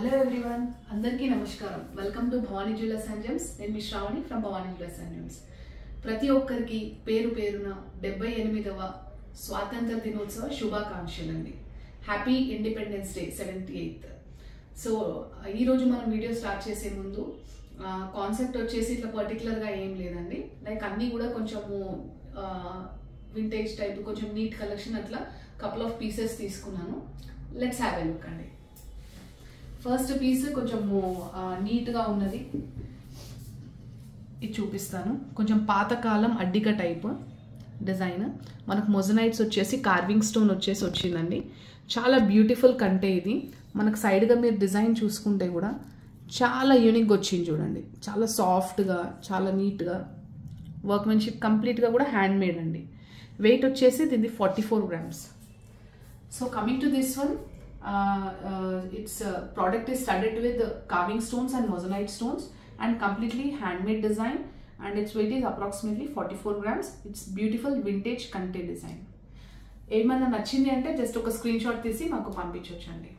Hello everyone, అందరికీ నమస్కారం. Welcome to Bhavani jewellers and gems. నేను మీ Sravani from Bhavani jewellers and gems. ప్రతి ఒక్కరికి పేరు పేరున 78వ స్వాతంత్ర దినోత్సవ శుభాకాంక్షలు అండి. Happy independence day 78th. So ఈ రోజు మనం వీడియో స్టార్ట్ చేసే ముందు కాన్సెప్ట్ వచ్చేసి ఇట్లా పర్టికులర్గా ఏం లేదండి. లైక్ అన్నీ కూడా కొంచెము వింటేజ్ టైప్, కొంచెం నీట్ కలెక్షన్, అట్లా కపుల్ ఆఫ్ పీసెస్ తీసుకున్నాను. లెట్స్ హ్యావ్ ఎ లుక్ అండి. ఫస్ట్ పీస్ కొంచెము నీట్గా ఉన్నది, ఇది చూపిస్తాను. కొంచెం పాతకాలం అడ్డిక టైప్ డిజైన్. మనకు మొజనైట్స్ వచ్చేసి కార్వింగ్ స్టోన్ వచ్చేసి వచ్చిందండి. చాలా బ్యూటిఫుల్ కంటే ఇది. మనకు సైడ్గా మీరు డిజైన్ చూసుకుంటే కూడా చాలా యూనిక్గా వచ్చింది చూడండి. చాలా సాఫ్ట్గా, చాలా నీట్గా, వర్క్మెన్షిప్ కంప్లీట్గా కూడా హ్యాండ్ మేడ్ అండి. వెయిట్ వచ్చేసి దీన్ని 44 grams. So coming to this one, its product is studded with carving stones and moissanite stones and completely handmade design, and its weight is approximately 44 grams. It's beautiful vintage kante design. ఏమన్నా నచ్చింది అంటే just ఒక screen shot తీసి మాకు పంపించవచ్చండి.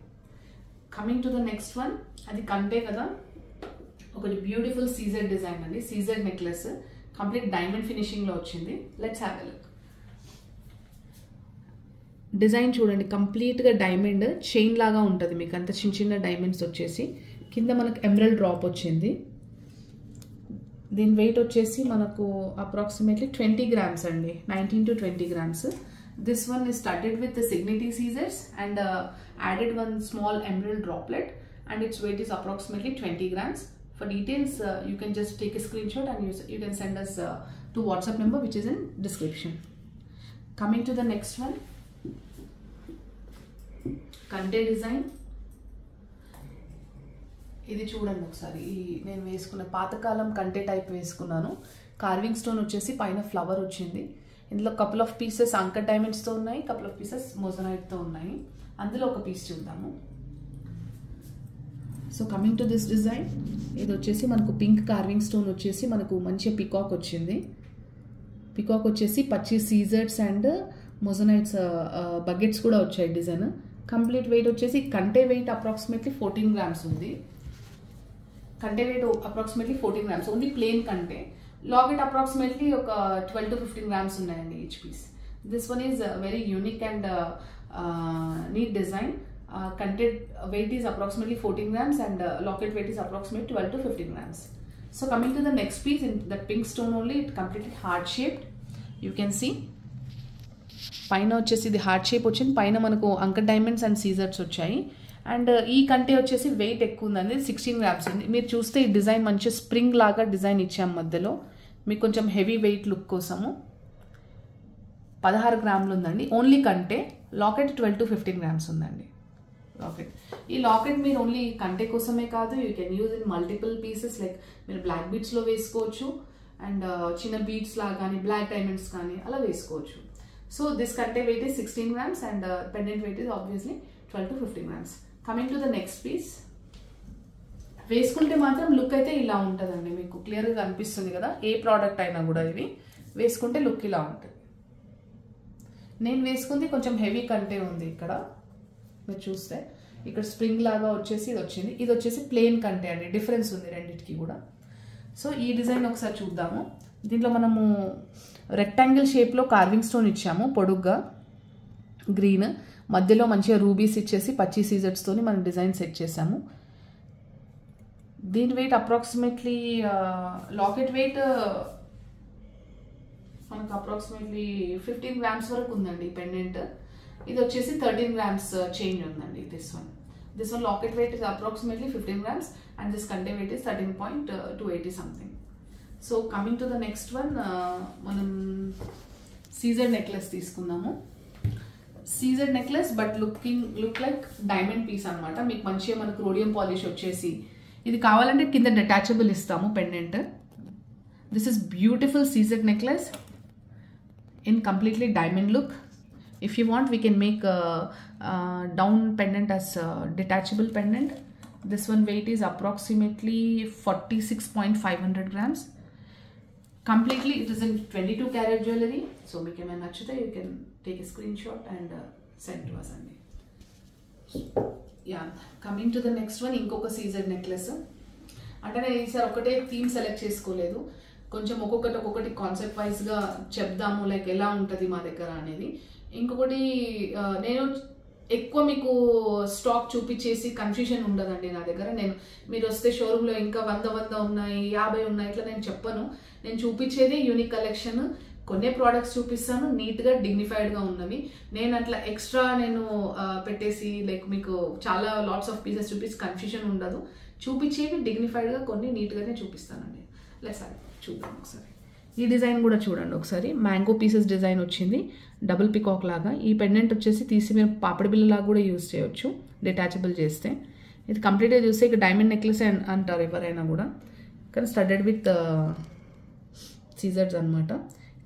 Coming to the next one, అది కంటే కదా, ఒకటి బ్యూటిఫుల్ సీజెడ్ డిజైన్ అండి. సీజెడ్ నెక్లెస్ కంప్లీట్ డైమండ్ ఫినిషింగ్లో వచ్చింది. Let's have a look. Design చూడండి, కంప్లీట్గా డైమండ్ చైన్ లాగా ఉంటుంది. మీకు అంత చిన్న చిన్న డైమండ్స్ వచ్చేసి కింద మనకు ఎమరల్డ్ డ్రాప్ వచ్చింది. దీని వెయిట్ వచ్చేసి మనకు అప్రాక్సిమేట్లీ 20 grams అండి, 19 to 20 grams. This one is studded with the Signity scissors and added one small emerald droplet, and its weight is approximately 20 grams. For details, you can just take a screenshot and you can send us to WhatsApp number which is in description. Coming to the next one, కంటే design. ఇది చూడండి ఒకసారి. నేను వేసుకున్న పాతకాలం కంటే type వేసుకున్నాను. Carving stone వచ్చేసి పైన ఫ్లవర్ వచ్చింది. ఇందులో కపుల్ ఆఫ్ పీసెస్ అంకర్ డైమండ్స్తో ఉన్నాయి, కపుల్ ఆఫ్ పీసెస్ మొజనైట్తో ఉన్నాయి. అందులో ఒక పీస్ చూద్దాము. So coming to this design, ఇది వచ్చేసి మనకు పింక్ కార్వింగ్ స్టోన్ వచ్చేసి మనకు మంచి పికాక్ వచ్చింది. పికాక్ వచ్చేసి పచ్చి సీజర్స్ అండ్ మొజనైట్స్ బకెట్స్ కూడా వచ్చాయి డిజైన్. కంప్లీట్ వెయిట్ వచ్చేసి కంటే వెయిట్ అప్రాక్సిమేట్లీ 14 grams ఉంది. కంటే weight approximately 14 grams only plain కంటే. లాకెట్ అప్రాక్సిమేట్లీ ఒక 12 to 15 grams ఉన్నాయండి each piece. This one is very unique and neat design. కంటే weight is approximately 14 grams and locket weight is approximately 12 to 15 grams. So coming to the next piece, in that pink stone only, it completely heart shaped. You can see పైన వచ్చేసి ఇది heart shape వచ్చింది. పైన మనకు anchor diamonds and scissors వచ్చాయి. And ఈ కంటే వచ్చేసి వెయిట్ ఎక్కువ ఉందండి, 16 grams ఉంది. మీరు చూస్తే ఈ డిజైన్ మంచి స్ప్రింగ్ లాగా డిజైన్ ఇచ్చాం మధ్యలో, మీకు కొంచెం హెవీ వెయిట్ లుక్ కోసము. 16 grams ఉందండి ఓన్లీ కంటే. లాకెట్ 12 to 15 grams ఉందండి లాకెట్. ఈ లాకెట్ మీరు ఓన్లీ కంటే కోసమే కాదు, you can use in multiple pieces. Like మీరు బ్లాక్ బీడ్స్లో వేసుకోవచ్చు, అండ్ చిన్న బీడ్స్ లాగా కానీ బ్లాక్ డైమండ్స్ కానీ అలా వేసుకోవచ్చు. So this kante weight is 16 grams and pendant weight is obviously 12 to 15 grams. Coming to the next piece, వేసుకుంటే మాత్రం లుక్ అయితే ఇలా ఉంటుందండి. మీకు క్లియర్గా కనిపిస్తుంది కదా, ఏ ప్రోడక్ట్ అయినా కూడా ఇది వేసుకుంటే లుక్ ఇలా ఉంటుంది. నేను వేసుకుంది కొంచెం హెవీ కంటే ఉంది. ఇక్కడ మీరు చూస్తే ఇక్కడ స్ప్రింగ్ లాగా వచ్చేసి ఇది వచ్చింది. ఇది వచ్చేసి ప్లెయిన్ కంటే అండి. డిఫరెన్స్ ఉంది రెండింటికి కూడా. సో ఈ డిజైన్ ఒకసారి చూద్దాము. దీంట్లో మనము రెక్టాంగిల్ షేప్లో కార్వింగ్ స్టోన్ ఇచ్చాము, పొడుగ్గా గ్రీన్, మధ్యలో మంచిగా రూబీస్ ఇచ్చేసి పచ్చి సీజర్స్తో మనం డిజైన్ సెట్ చేసాము. దీని వెయిట్ అప్రాక్సిమేట్లీ లాకెట్ వెయిట్ మనకు అప్రాక్సిమేట్లీ 15 grams వరకు ఉందండి పెండెంట్. ఇది వచ్చేసి 13 grams చేంజ్ ఉందండి. This one locket weight is approximately 15 grams and this కంటే weight is 13.280 something. So coming to the next one, మనం సీజర్ నెక్లెస్ తీసుకున్నాము. Caesar necklace but look like diamond piece అనమాట. మీకు మంచిగా మనకు రోడియం పాలిష్ వచ్చేసి, ఇది కావాలంటే కింద డిటాచబుల్ ఇస్తాము pendant. This is beautiful Caesar necklace in completely diamond look. If you want we can make down pendant as detachable pendant. This one weight is approximately 46.500 grams. Completely it is in 22 karat jewelry. So make a nachute, you can take a screenshot and send to us. Yeah, coming to the next one, ఇంకొక CZ necklace. అంటే నేను ఈసారి ఒకటే theme select చేసుకోలేదు, కొంచెం ఒక్కొక్కటి concept వైజ్గా చెప్దాము, like ఎలా ఉంటుంది మా దగ్గర అనేది. ఇంకొకటి నేను ఎక్కువ మీకు స్టాక్ చూపించేసి కన్ఫ్యూజన్ ఉండదండి నా దగ్గర. మీరు వస్తే షోరూంలో ఇంకా 100 ఉన్నాయి, 50 ఉన్నాయి, ఇట్లా నేను చెప్పను. నేను చూపించేది యూనిక్ కలెక్షన్, కొన్ని ప్రోడక్ట్స్ చూపిస్తాను, నీట్గా డిగ్నిఫైడ్గా ఉన్నవి. నేను అట్లా ఎక్స్ట్రా పెట్టేసి లైక్ మీకు చాలా లాట్స్ ఆఫ్ పీసెస్ చూపించి కన్ఫ్యూజన్ ఉండదు. చూపించేవి డిగ్నిఫైడ్గా కొన్ని నీట్గానే చూపిస్తానండి. సార్ చూద్దాం ఒకసారి. ఈ డిజైన్ కూడా చూడండి ఒకసారి. మ్యాంగో పీసెస్ డిజైన్ వచ్చింది, డబుల్ పికాక్ లాగా. ఈ పెండెంట్ వచ్చేసి తీసి మీరు పాపడి బిల్ల లాగా కూడా యూజ్ చేయొచ్చు డిటాచబుల్ చేస్తే. ఇది కంప్లీట్గా చూస్తే ఇక డైమండ్ నెక్లెస్ అంటారు ఎవరైనా కూడా, కానీ స్టడెడ్ విత్ సీజర్స్ అనమాట.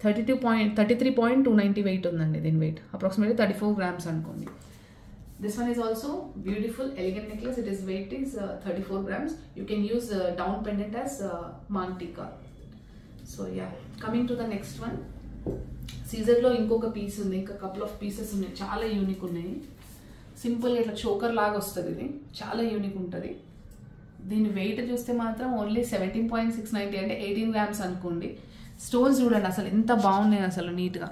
33.290 వెయిట్ ఉందండి దీని వెయిట్. అప్రాక్సిమేట్లీ 34 grams అనుకోండి. This one is also beautiful, elegant necklace. It is weight is 34 grams. You can use down pendant as mantika. So yeah, coming to the next one. Caesar lo inkoka piece undi, inka couple of pieces ఉన్నాయి, చాలా unique ఉన్నాయి. Simple ఇట్లా choker లాగా వస్తుంది, ఇది చాలా unique ఉంటుంది. దీని వెయిట్ చూస్తే మాత్రం ఓన్లీ 17.690 అంటే 18 grams అనుకోండి. స్టోన్స్ చూడండి అసలు ఎంత బాగున్నాయి అసలు నీట్గా.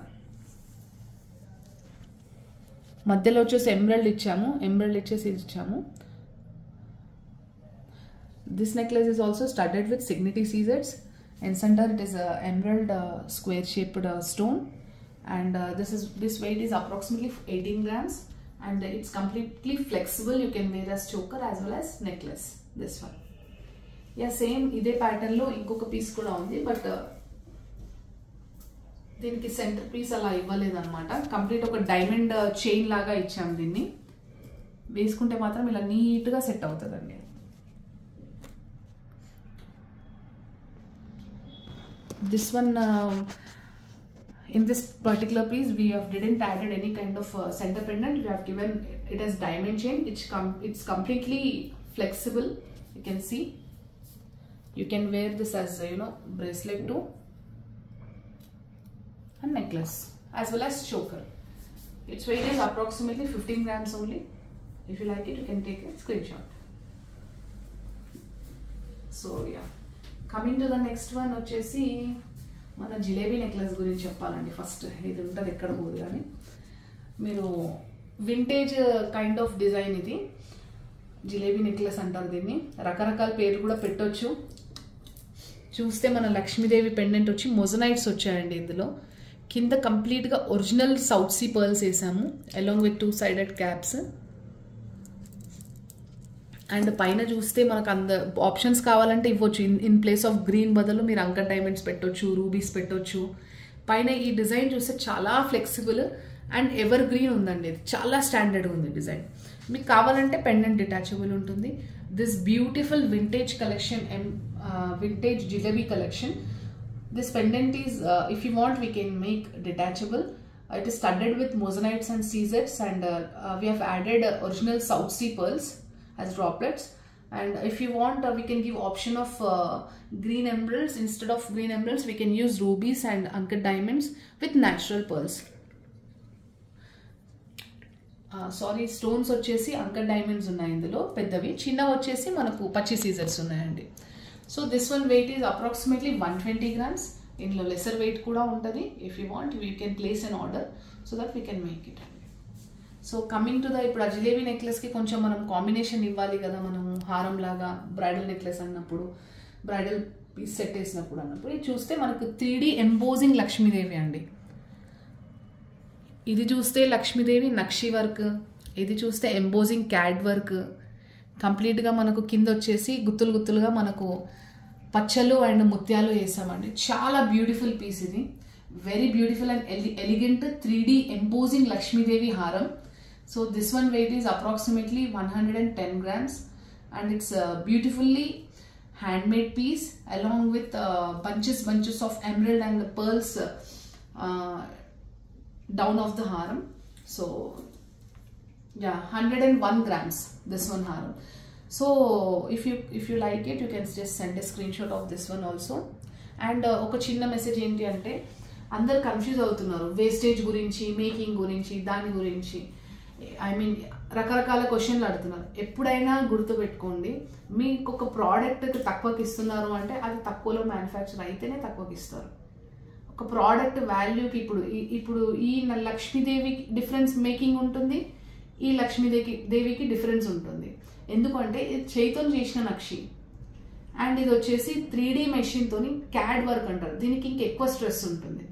మధ్యలో వచ్చేసి ఎమరల్డ్ ఇచ్చాము. This necklace is also studded with Signity Caesars. In center it is a emerald square shaped stone, and this weight is approximately 18 grams, and it's completely flexible. You can wear as choker as well as necklace. This one, yeah, same ఇదే pattern లో ఇంకొక piece కూడా ఉంది, but దీనికి centre piece అలా ఇవ్వలేదు అనమాట. Complete ఒక డైమండ్ చైన్ లాగా ఇచ్చాము. దీన్ని వేసుకుంటే మాత్రం ఇలా నీట్గా సెట్ అవుతుందండి. This one, in this particular piece, we didn't added any kind of center pendant. We have given it as diamond chain. It's completely flexible. You can see. You can wear this as bracelet too, and necklace as well as choker. Its weight is approximately 15 grams only. If you like it, you can take a screenshot. So yeah, coming to the next one వచ్చేసి మన jalebi necklace గురించి చెప్పాలండి. First ఇది ఉంటుంది ఎక్కడ పోదు, కానీ మీరు వింటేజ్ కైండ్ ఆఫ్ డిజైన్ ఇది. జిలేబీ నెక్లెస్ అంటారు దీన్ని, రకరకాల పేర్లు కూడా పెట్టొచ్చు. చూస్తే మన లక్ష్మీదేవి పెండెంట్ వచ్చి మొజనైట్స్ వచ్చాయండి ఇందులో. కింద కంప్లీట్గా ఒరిజినల్ సౌత్ సీ పర్ల్స్ వేసాము, along with 2-sided caps. And పైన చూస్తే మనకు ఆప్షన్స్ కావాలంటే ఇవ్వచ్చు. ఇన్ ప్లేస్ ఆఫ్ గ్రీన్ బదులు మీరు అంకర్ డైమండ్స్ పెట్టొచ్చు, రూబీస్ పెట్టొచ్చు. పైన ఈ డిజైన్ చూస్తే చాలా ఫ్లెక్సిబుల్ అండ్ ఎవర్ గ్రీన్ ఉందండి. ఇది చాలా స్టాండర్డ్ ఉంది డిజైన్. మీకు కావాలంటే పెండెంట్ డిటాచబుల్ ఉంటుంది. This beautiful vintage collection, vintage jalebi collection. This pendant is, if you want, we can make detachable. It is studded with mosaics and Caesars, and we have added original South Sea pearls as droplets. And if you want, we can give option of green emeralds. Instead of green emeralds, we can use rubies and uncut diamonds with natural pearls. Sorry, stones వచ్చేసి అంకర్ diamonds ఉన్నాయి ఇందులో పెద్దవి, చిన్నవి వచ్చేసి మనకు పచ్చి సీజర్స్ ఉన్నాయండి. So this one weight is approximately 120 grams. ఇందులో లెసర్ వెయిట్ కూడా ఉంటుంది. If you want, we can place an order so that we can make it అండి. సో కమింగ్ టు ద, ఇప్పుడు ఆ జిలేబీ నెక్లెస్కి కొంచెం మనం కాంబినేషన్ ఇవ్వాలి కదా, మనము హారం లాగా బ్రైడల్ నెక్లెస్ అన్నప్పుడు, బ్రైడల్ పీస్ సెట్ వేసినప్పుడు అన్నప్పుడు. ఇది చూస్తే మనకు 3D ఎంబోజింగ్ లక్ష్మీదేవి అండి. ఇది చూస్తే లక్ష్మీదేవి నక్షి వర్క్, ఇది చూస్తే ఎంబోజింగ్ క్యాడ్ వర్క్. కంప్లీట్గా మనకు కింద వచ్చేసి గుత్తులు గుత్తులుగా మనకు పచ్చలు అండ్ ముత్యాలు వేసామండి. చాలా బ్యూటిఫుల్ పీస్ ఇది, very beautiful and elegant 3D embossing Lakshmidevi హారం. So this one weight is approximately 110 grams, and it's beautifully handmade piece along with bunches of emerald and pearls down of the haram. So yeah, 101 grams this one haram. So if you like it, you can just send a screenshot of this one also. And oka chinna message enti ante, అందరు confuse అవుతున్నారు wastage గురించి, making గురించి, దాని గురించి. I mean రకరకాల క్వశ్చన్లు అడుగుతున్నారు. ఎప్పుడైనా గుర్తుపెట్టుకోండి, మీకు ఒక ప్రోడక్ట్ తక్కువకి ఇస్తున్నారు అంటే అది తక్కువలో మ్యానుఫ్యాక్చర్ అయితేనే తక్కువకి ఇస్తారు. ఒక ప్రోడక్ట్ వాల్యూకి ఇప్పుడు ఈ లక్ష్మీదేవికి డిఫరెన్స్ మేకింగ్ ఉంటుంది, ఈ లక్ష్మీదేవికి డిఫరెన్స్ ఉంటుంది. ఎందుకంటే ఇది చేతితో చేసిన నక్షి అండ్ ఇది వచ్చేసి 3D మెషిన్తో క్యాడ్ వర్క్ అంటారు. దీనికి ఇంకెక్కువ స్ట్రెస్ ఉంటుంది.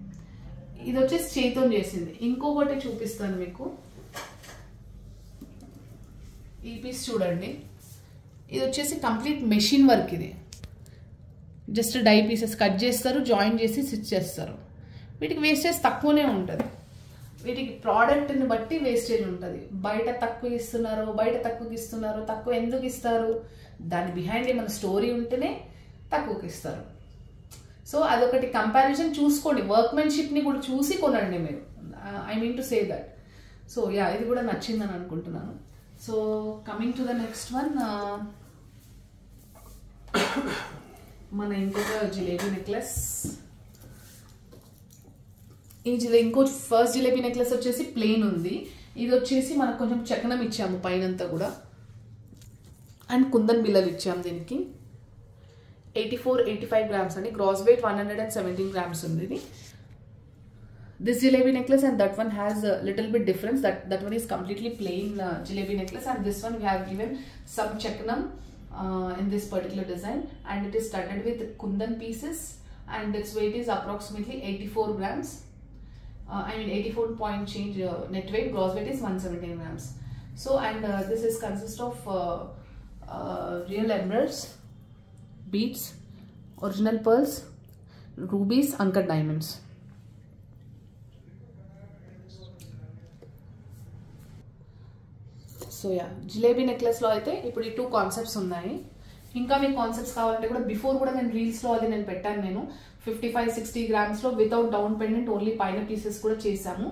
ఇది వచ్చేసి చేతితో చేసింది. ఇంకొకటి చూపిస్తాను మీకు. ఈ పీస్ చూడండి, ఇది వచ్చేసి కంప్లీట్ మెషిన్ వర్క్. ఇది జస్ట్ డై పీసెస్ కట్ చేస్తారు, జాయిన్ చేసి స్టిచ్ చేస్తారు. వీటికి వేస్టేజ్ తక్కువనే ఉంటుంది. వీటికి ప్రోడక్ట్ని బట్టి వేస్టేజ్ ఉంటుంది. బయట తక్కువ ఇస్తున్నారు, తక్కువ ఎందుకు ఇస్తారు, దాని బిహైండ్ ఏమైనా స్టోరీ ఉంటేనే తక్కువకి ఇస్తారు. సో అదొకటి కంపారిజన్ చూసుకోండి. వర్క్మెన్షిప్ని కూడా చూసి కొనండి మీరు. I mean to say that. So yeah, ఇది కూడా నచ్చిందని అనుకుంటున్నాను. So coming to the next one, మన ఇంకొక జిలేబీ నెక్లెస్. ఇంకో ఫస్ట్ జిలేబీ నెక్లెస్ వచ్చేసి ప్లెయిన్ ఉంది. ఇది వచ్చేసి మనకు కొంచెం చక్రం ఇచ్చాము పైనంతా కూడా, అండ్ కుందన్ బిల్లలు ఇచ్చాము. దీనికి 84-85 grams అండి. గ్రాస్ వెయిట్ 117 grams ఉంది ఇది. This jalebi necklace and that one has a little bit difference. That one is completely plain jalebi necklace, and this one we have given some chaknam in this particular design, and it is studded with kundan pieces, and its weight is approximately 84 grams. I mean 84 point change net weight. Gross weight is 117 grams. So and this is consist of real emeralds, beads, original pearls, rubies, uncut diamonds. So yeah, jalebi నెక్లెస్లో అయితే ఇప్పుడు ఈ 2 concepts ఉన్నాయి. ఇంకా మీకు concepts కావాలంటే కూడా before కూడా నేను రీల్స్లో అది నేను పెట్టాను. నేను 55-60 grams without down pendant only పైన పీసెస్ కూడా చేశాము.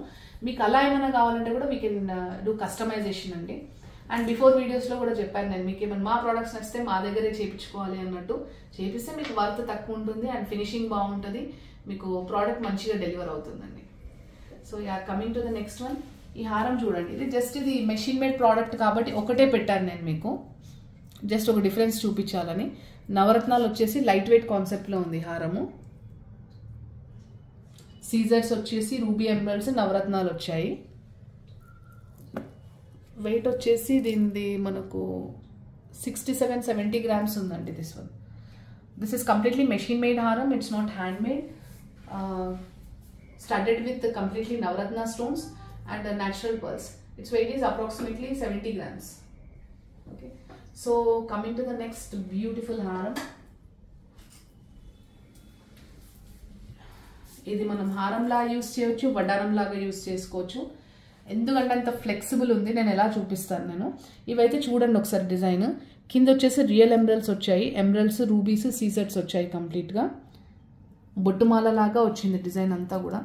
మీకు అలా ఏమైనా కావాలంటే కూడా వీ కెన్ డూ కస్టమైజేషన్ అండి. అండ్ బిఫోర్ వీడియోస్లో కూడా చెప్పాను నేను, మీకు ఏమైనా మా ప్రోడక్ట్స్ నచ్చితే మా దగ్గరే చేయించుకోవాలి అన్నట్టు. చేపిస్తే మీకు వర్త్ తక్కువ ఉంటుంది అండ్ ఫినిషింగ్ బాగుంటుంది, మీకు ప్రోడక్ట్ మంచిగా డెలివర్ అవుతుందండి. So yeah, coming to the next one. ఈ హారం చూడండి, ఇది మెషిన్ మేడ్ ప్రోడక్ట్ కాబట్టి ఒకటే పెట్టాను నేను మీకు, జస్ట్ ఒక డిఫరెన్స్ చూపించాలని. నవరత్నాలు వచ్చేసి లైట్ వెయిట్ కాన్సెప్ట్లో ఉంది హారము. సీజర్స్ వచ్చేసి రూబీ ఎమరల్డ్స్ నవరత్నాలు వచ్చాయి. వెయిట్ వచ్చేసి దీనిది మనకు 67-70 grams ఉందండి. This is completely machine made హారం, it's not hand made. Studded with completely navaratna stones and natural pearls. Its weight is approximately 70 grams. Okay, so coming to the next beautiful haram. ఇది మనం హారంలా use చేయొచ్చు, వడ్డారం లాగా use చేసుకోవచ్చు. ఎందుకంటే అంత flexible ఉంది. నేను ఎలా చూపిస్తాను నేను. ఇవైతే చూడండి ఒకసారి డిజైన్. కింద వచ్చేసి రియల్ ఎమరల్డ్స్ వచ్చాయి, ఎమరల్డ్స్, రూబీస్, సీజెట్స్ వచ్చాయి. కంప్లీట్గా బొట్టుమాల లాగా వచ్చింది డిజైన్ అంతా కూడా.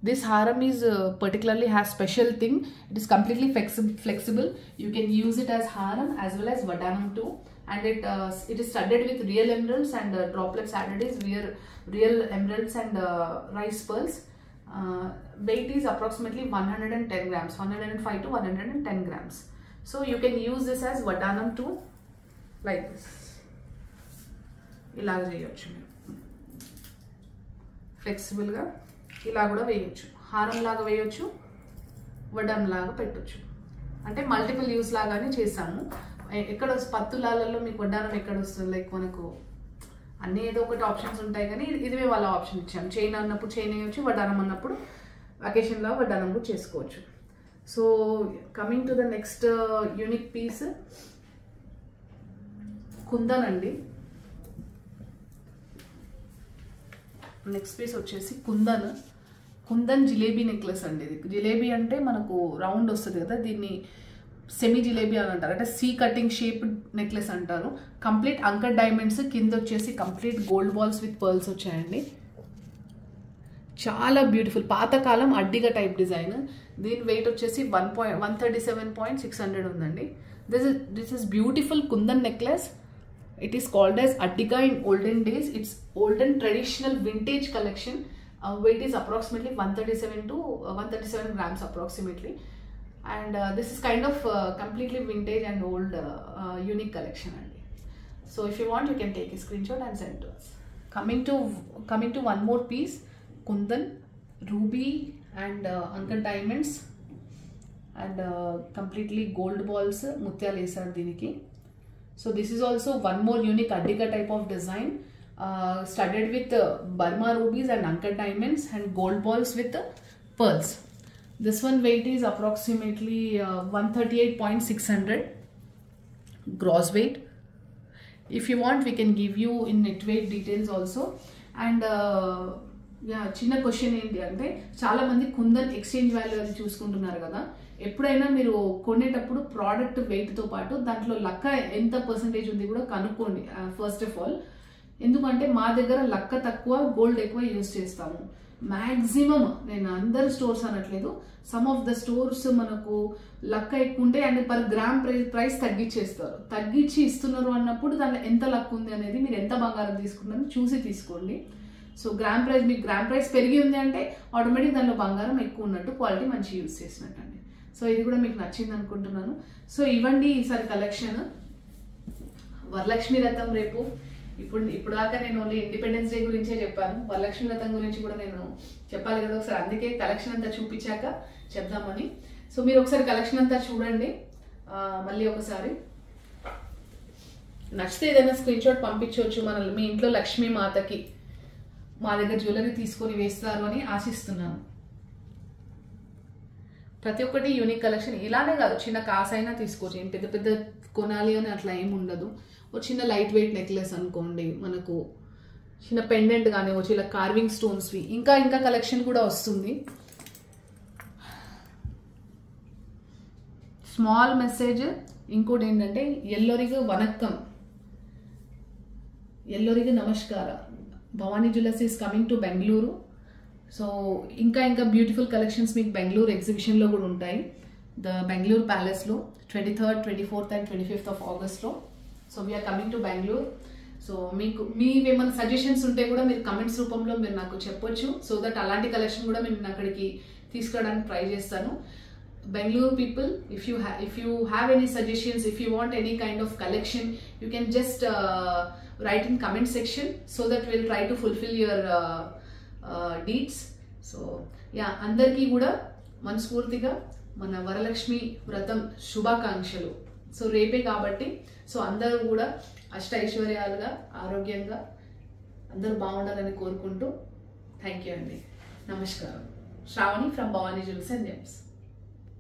This haram is particularly has special thing. It is completely flexible. You can use it as haram as well as vadanam too. And it is studded with real emeralds and droplets added is real emeralds and rice pearls. Weight is approximately 110 grams, 105 to 110 grams. So you can use this as vadanam too, like this. ఇలా చేయొచ్చు మీరు ఫ్లెక్సిబుల్గా. ఇలా కూడా వేయొచ్చు, హారం లాగా వేయొచ్చు, వడ్డానం లాగా పెట్టొచ్చు. అంటే మల్టిపుల్ యూస్ లాగానే చేసాము. ఎక్కడ పత్తులాలలో మీకు వడ్డానం ఎక్కడ వస్తుంది, లైక్ మనకు అన్నీ ఏదో ఒకటి ఆప్షన్స్ ఉంటాయి, కానీ ఇది మేము వాళ్ళ ఆప్షన్ ఇచ్చాము. చైన్ అన్నప్పుడు చైన్ వేయొచ్చు, వడ్డానం అన్నప్పుడు అకేషన్లో వడ్డానం కూడా చేసుకోవచ్చు. So coming to the next unique piece, kundan అండి. నెక్స్ట్ పీస్ వచ్చేసి కుందన్ జిలేబీ నెక్లెస్ అండి. ఇది జిలేబీ అంటే మనకు రౌండ్ వస్తుంది కదా, దీన్ని సెమీ జిలేబీ అని అంటారు, అంటే సీ కటింగ్ షేప్ నెక్లెస్ అంటారు. కంప్లీట్ అంకర్ డైమండ్స్, కింద వచ్చేసి complete gold balls with pearls వచ్చాయండి. చాలా బ్యూటిఫుల్ పాతకాలం అడ్డిగా టైప్ డిజైన్. దీని వెయిట్ వచ్చేసి 137.600 ఉందండి. This is beautiful kundan necklace. It is called as Attica in olden days. It's olden traditional vintage collection weight is approximately 137 to 137 grams approximately, and this is kind of completely vintage and old unique collection andi. So if you want, you can take a screenshot and send to us. Coming to one more piece, kundan, ruby and anka diamonds and completely gold balls ముత్యాలు వేసారు దీనికి. So this is also one more unique addika type of design, studded with Burma rubies and anka diamonds and gold balls with pearls. This one weight is approximately 138.600 gross weight. If you want, we can give you in net weight details also. And చిన్న question ఏంటి అంటే, చాలా మంది kundan exchange value అది చూసుకుంటున్నారు కదా. ఎప్పుడైనా మీరు కొనేటప్పుడు ప్రోడక్ట్ వెయిట్తో పాటు దాంట్లో లక్క ఎంత పర్సంటేజ్ ఉంది కూడా కనుక్కోండి ఫస్ట్ ఆఫ్ ఆల్. ఎందుకంటే మా దగ్గర లక్క తక్కువ, గోల్డ్ ఎక్కువ యూజ్ చేస్తాము. మ్యాక్సిమం, నేను అందరు స్టోర్స్ అనట్లేదు, సమ్ ఆఫ్ ద స్టోర్స్ మనకు లక్క ఎక్కువ ఉంటే అండ్ పర్ గ్రామ్ ప్రైస్ తగ్గించేస్తారు. తగ్గించి ఇస్తున్నారు అన్నప్పుడు దాంట్లో ఎంత లక్క ఉంది అనేది, మీరు ఎంత బంగారం తీసుకుంటారో చూసి తీసుకోండి. సో మీకు గ్రామ్ ప్రైస్ పెరిగి ఉంది అంటే ఆటోమేటిక్ దానిలో బంగారం ఎక్కువ ఉన్నట్టు, క్వాలిటీ మంచి యూజ్ చేసినట్టు అండి. సో ఇది కూడా మీకు నచ్చింది అనుకుంటున్నాను. సో ఇవ్వండి ఈసారి కలెక్షన్. వరలక్ష్మి రథం రేపు. ఇప్పుడు దాకా నేను ఓన్లీ ఇండిపెండెన్స్ డే గురించే చెప్పాను, వరలక్ష్మి రథం గురించి కూడా నేను చెప్పాలి కదా ఒకసారి. అందుకే కలెక్షన్ అంతా చూపించాక చెప్దామని. సో మీరు ఒకసారి కలెక్షన్ అంతా చూడండి మళ్ళీ ఒకసారి. నచ్చితే ఏదైనా స్క్రీన్ షాట్ పంపించవచ్చు. మీ ఇంట్లో లక్ష్మీ మాతకి మా దగ్గర జ్యువెలరీ తీసుకొని వేస్తారు అని ఆశిస్తున్నాను. ప్రతి ఒక్కటి యూనిక్ కలెక్షన్. ఇలానే కాదు, చిన్న కాసైనా తీసుకోవచ్చు, ఏం పెద్ద పెద్ద కొనాలి అని అట్లా ఏమి ఉండదు. ఒక చిన్న లైట్ వెయిట్ నెక్లెస్ అనుకోండి, మనకు చిన్న పెండెంట్ కానీ వచ్చి ఇలా కార్వింగ్ స్టోన్స్వి, ఇంకా కలెక్షన్ కూడా వస్తుంది. స్మాల్ మెసేజ్ ఇంకోటి ఏంటంటే, ఎల్లోరిగు వనక్కం, ఎల్లోరిగు నమస్కార. Bhavani jewellers is coming to Bengaluru. So ఇంకా బ్యూటిఫుల్ కలెక్షన్స్ మీకు బెంగళూరు ఎగ్జిబిషన్లో కూడా ఉంటాయి, ద బెంగళూరు ప్యాలెస్లో 23rd, 24th and 25th of Augustలో. So we're coming to Bengaluru. సో మీవేమైనా సజెషన్స్ ఉంటే కూడా మీరు కమెంట్స్ రూపంలో మీరు నాకు చెప్పొచ్చు. సో దట్ అలాంటి కలెక్షన్ కూడా నేను అక్కడికి తీసుకురావడానికి ట్రై చేస్తాను. Bangalore people, if you have any suggestions, if you want any kind of collection, you can just write in comment section so that we'll try to fulfill your needs. So yeah, andarki kuda manspurtiga mana varalakshmi vratam shubhakankshalu. So repe kabatti, so andaru kuda ashta aishwaryaluga aarogyanga andaru baagundalani korukunటూ thank you andi. Namaskaram. Shravani from Bhavani Jewels and Gems.